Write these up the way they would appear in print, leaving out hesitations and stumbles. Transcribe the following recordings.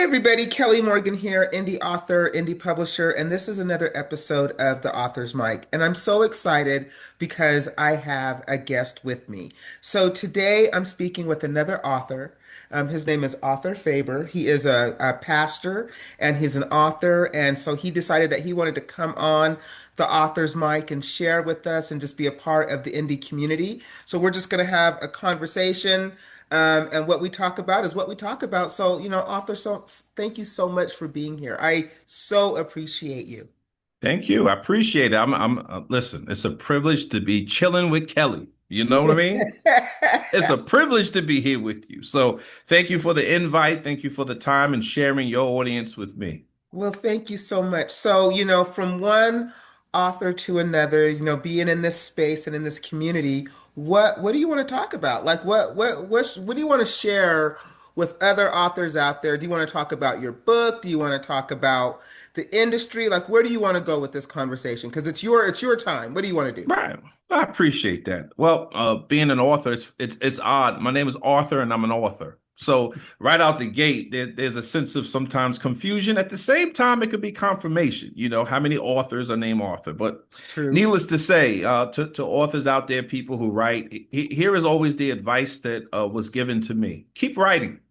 everybody, Kelly Morgan here, indie author, indie publisher, and this is another episode of The Author's Mic. And I'm so excited because I have a guest with me. So today I'm speaking with another author. His name is Arthur Faber. He is a pastor and he's an author. And so he decided that he wanted to come on the author's mic and share with us and just be a part of the indie community. So we're just going to have a conversation. And what we talk about is what we talk about. So, author, so thank you so much for being here. I so appreciate you. Thank you. I appreciate it. Listen, it's a privilege to be chilling with Kelly. You know what I mean? It's a privilege to be here with you. So thank you for the invite. Thank you for the time and sharing your audience with me. Well, thank you so much. So, from one author to another, being in this space and in this community, what do you want to talk about? Like what do you want to share with other authors out there? Do you want to talk about your book? Do you want to talk about the industry? Like where do you want to go with this conversation? Because it's your time. What do you want to do? Right. I appreciate that. Well, being an author, it's odd. My name is Arthur and I'm an author. So right out the gate, there's a sense of sometimes confusion. At the same time, it could be confirmation. You know, how many authors are named Arthur? But True. needless to say, to authors out there, people who write, here is always the advice that was given to me. Keep writing.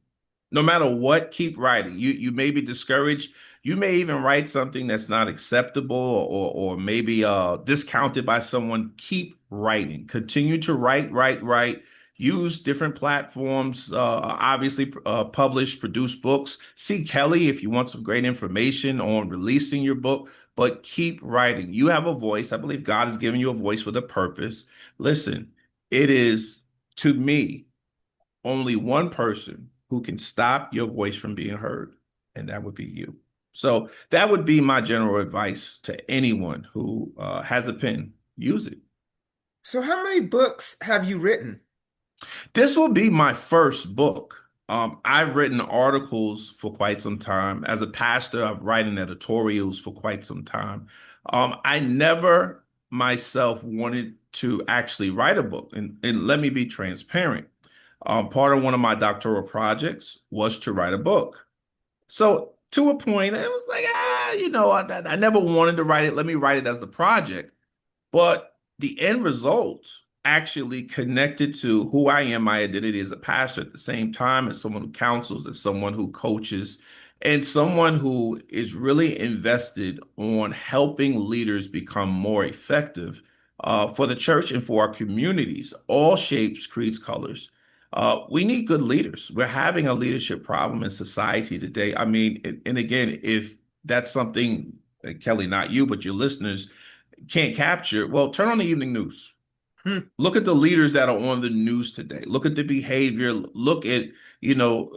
No matter what, keep writing. You may be discouraged. You may even write something that's not acceptable or maybe discounted by someone. Keep writing. Continue to write. Use different platforms. Obviously, publish, produce books. See Kelly if you want some great information on releasing your book. But keep writing. You have a voice. I believe God has given you a voice with a purpose. Listen, it is to me only one person who can stop your voice from being heard, and that would be you. So that would be my general advice to anyone who has a pen. Use it. So how many books have you written? This will be my first book. I've written articles for quite some time. As a pastor, I've written editorials for quite some time. I never myself wanted to actually write a book. And let me be transparent. Part of one of my doctoral projects was to write a book. So to a point, it was like, I never wanted to write it. Let me write it as the project. But the end result actually connected to who I am, my identity as a pastor at the same time as someone who counsels, as someone who coaches, and someone who is really invested on helping leaders become more effective for the church and for our communities, all shapes, creeds, colors. We need good leaders. We're having a leadership problem in society today. I mean, and again, if that's something, Kelly, not you, but your listeners can't capture, well, turn on the evening news. Hmm. Look at the leaders that are on the news today. Look at the behavior. Look at,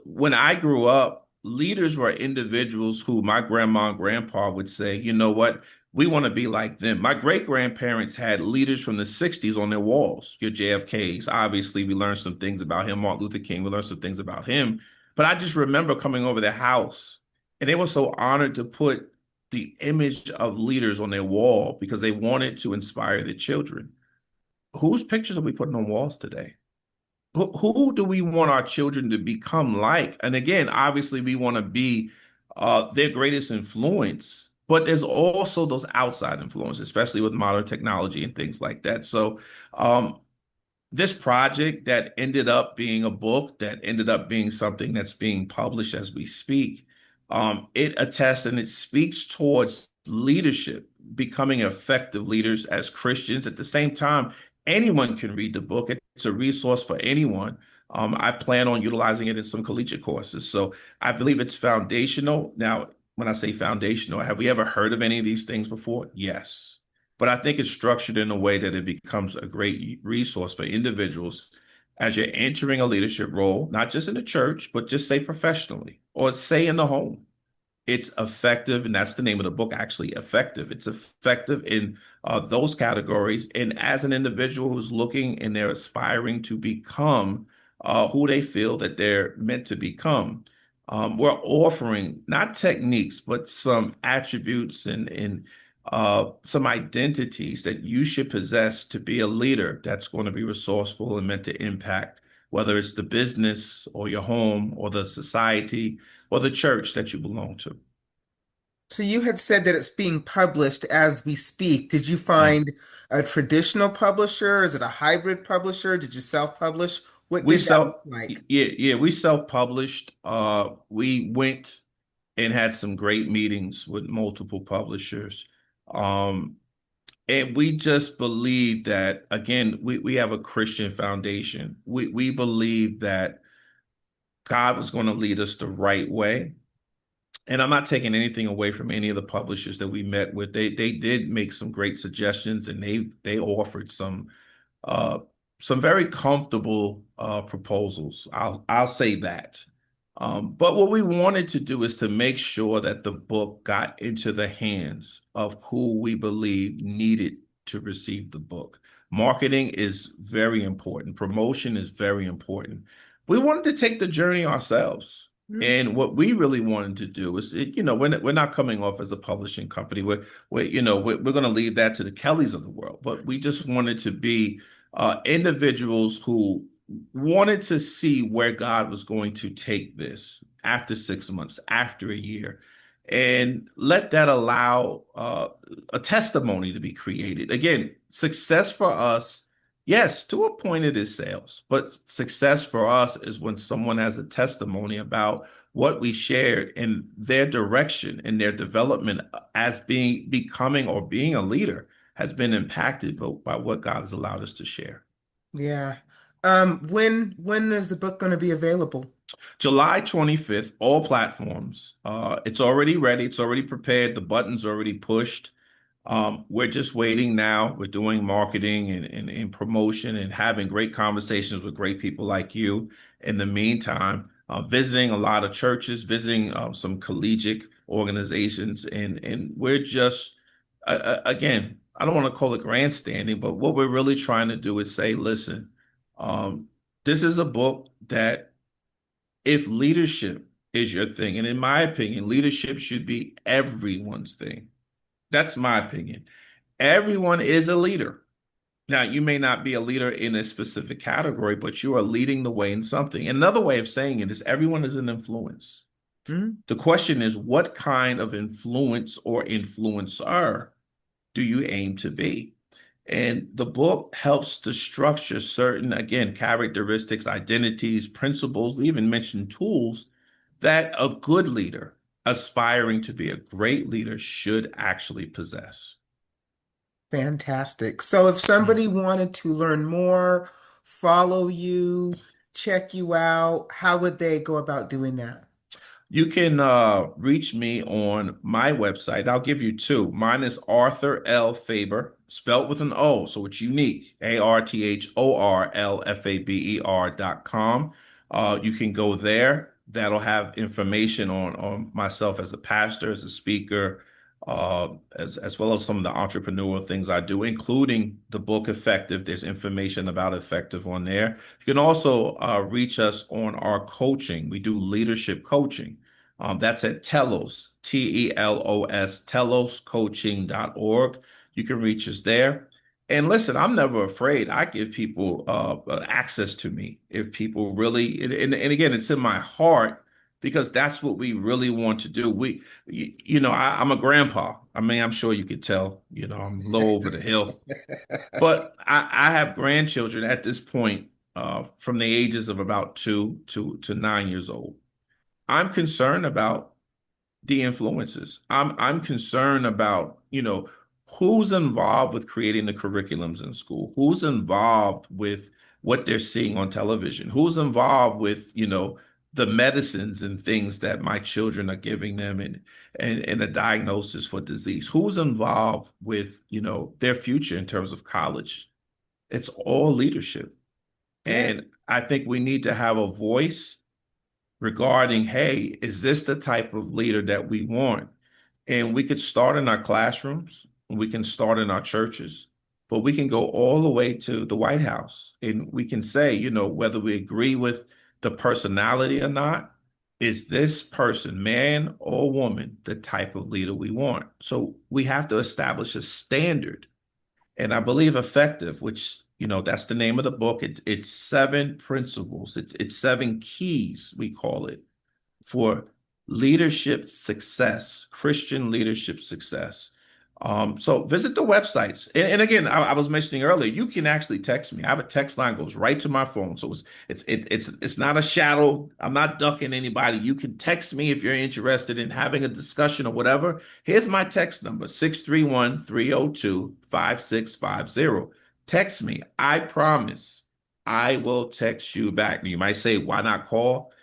when I grew up, leaders were individuals who my grandma and grandpa would say, you know what? We want to be like them. My great grandparents had leaders from the 60s on their walls. Your JFKs. Obviously, we learned some things about him. Martin Luther King, we learned some things about him. But I just remember coming over their house and they were so honored to put the image of leaders on their wall because they wanted to inspire their children. Whose pictures are we putting on walls today? Who do we want our children to become like? And again, obviously, we want to be their greatest influence, but there's also those outside influences, especially with modern technology and things like that. So, this project that ended up being a book, that ended up being something that's being published as we speak, it attests and it speaks towards leadership, becoming effective leaders as Christians. At the same time, anyone can read the book. It's a resource for anyone. I plan on utilizing it in some collegiate courses. So I believe it's foundational. Now, when I say foundational, have we ever heard of any of these things before? Yes. But I think it's structured in a way that it becomes a great resource for individuals as you're entering a leadership role, not just in the church, but just say professionally or say in the home. It's effective, and that's the name of the book, actually, effective. It's effective in those categories. And as an individual who's looking and they're aspiring to become who they feel that they're meant to become, we're offering not techniques, but some attributes and some identities that you should possess to be a leader that's going to be resourceful and meant to impact whether it's the business or your home or the society or the church that you belong to. So you had said that it's being published as we speak. Did you Mm. find a traditional publisher? Is it a hybrid publisher? Did you self-publish? What We did that look self, like? yeah, we self-published. We went and had some great meetings with multiple publishers. Um, and we just believe that, again, we have a Christian foundation. We believe that God was going to lead us the right way. And I'm not taking anything away from any of the publishers that we met with. They did make some great suggestions, and they offered uh, some very comfortable proposals. I'll say that. But what we wanted to do is to make sure that the book got into the hands of who we believe needed to receive the book. Marketing is very important. Promotion is very important. We wanted to take the journey ourselves. Hmm. And what we really wanted to do is, we're not coming off as a publishing company. We're going to leave that to the Kellys of the world. But we just wanted to be individuals who wanted to see where God was going to take this after 6 months, after a year, and let that allow a testimony to be created. Again, success for us, yes, to a point it is sales, but success for us is when someone has a testimony about what we shared in their direction and their development as becoming or being a leader has been impacted by what God has allowed us to share. Yeah. When is the book going to be available? July 25th, all platforms. It's already ready. It's already prepared. The button's already pushed. We're just waiting now. We're doing marketing and promotion and having great conversations with great people like you. In the meantime, visiting a lot of churches, visiting some collegiate organizations, and we're just again, I don't want to call it grandstanding, but what we're really trying to do is say, listen, um, this is a book that if leadership is your thing, and in my opinion, leadership should be everyone's thing. That's my opinion. Everyone is a leader. Now, you may not be a leader in a specific category, but you are leading the way in something. Another way of saying it is everyone is an influence. Hmm? The question is, what kind of influence or influencer do you aim to be? And the book helps to structure certain, again, characteristics, identities, principles. We even mentioned tools that a good leader aspiring to be a great leader should actually possess. Fantastic. So if somebody wanted to learn more, follow you, check you out, how would they go about doing that? You can reach me on my website. I'll give you two. Mine is Arthur L. Faber, spelt with an O, so it's unique. ArthorLfaber.com. You can go there. That'll have information on myself as a pastor, as a speaker, as well as some of the entrepreneurial things I do, including the book Effective. There's information about Effective on there. You can also reach us on our coaching. We do leadership coaching. That's at Telos, Telos, teloscoaching.org. You can reach us there. And listen, I'm never afraid. I give people access to me if people really, and again, it's in my heart because that's what we really want to do. I'm a grandpa. I mean, I'm sure you could tell, I'm low over the hill, but I have grandchildren at this point from the ages of about 2 to 9 years old. I'm concerned about the influences. I'm concerned about, who's involved with creating the curriculums in school, who's involved with what they're seeing on television, who's involved with, the medicines and things that my children are giving them and the diagnosis for disease, who's involved with, their future in terms of college. It's all leadership. Yeah, And I think we need to have a voice regarding, hey, is this the type of leader that we want? And we could start in our classrooms, we can start in our churches, but we can go all the way to the White House. And we can say, whether we agree with the personality or not, is this person, man or woman, the type of leader we want? So we have to establish a standard. And I believe Effective, which That's the name of the book. It's seven principles. It's seven keys, we call it, for leadership success, Christian leadership success. So visit the websites. And again, I was mentioning earlier, you can actually text me. I have a text line goes right to my phone. So it's not a shadow. I'm not ducking anybody. You can text me if you're interested in having a discussion or whatever. Here's my text number, 631-302-5650. Text me. I promise I will text you back. You might say, why not call?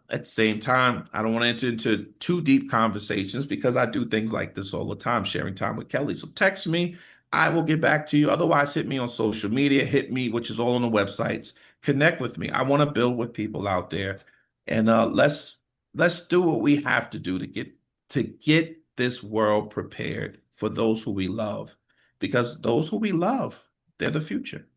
At the same time, I don't want to enter into too deep conversations because I do things like this all the time, sharing time with Kelly. So text me, I will get back to you. Otherwise, hit me on social media, hit me, which is all on the websites. Connect with me. I want to build with people out there, and let's do what we have to do to get this world prepared for those who we love, because those who we love, they're the future.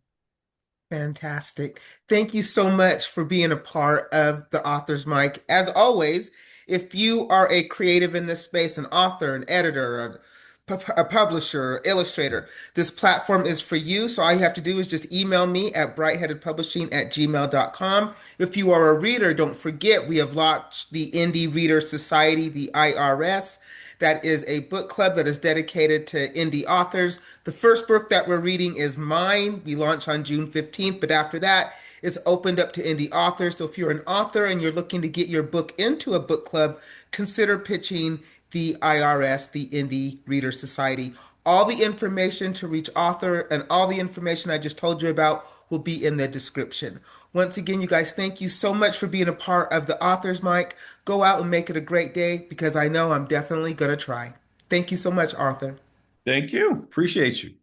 Fantastic. Thank you so much for being a part of the Author's Mic. As always, if you are a creative in this space, an author, an editor, a publisher, illustrator, this platform is for you. So all you have to do is just email me at brightheadedpublishing@gmail.com. If you are a reader, don't forget we have launched the Indie Reader Society, the IRS. That is a book club that is dedicated to indie authors. The first book that we're reading is mine. We launch on June 15th, but after that, it's opened up to indie authors. So if you're an author and you're looking to get your book into a book club, consider pitching the IRS, the Indie Reader Society. All the information to reach author and all the information I just told you about will be in the description. Once again, you guys, thank you so much for being a part of the Author's Mic. Go out and make it a great day because I know I'm definitely going to try. Thank you so much, Arthur. Thank you. Appreciate you.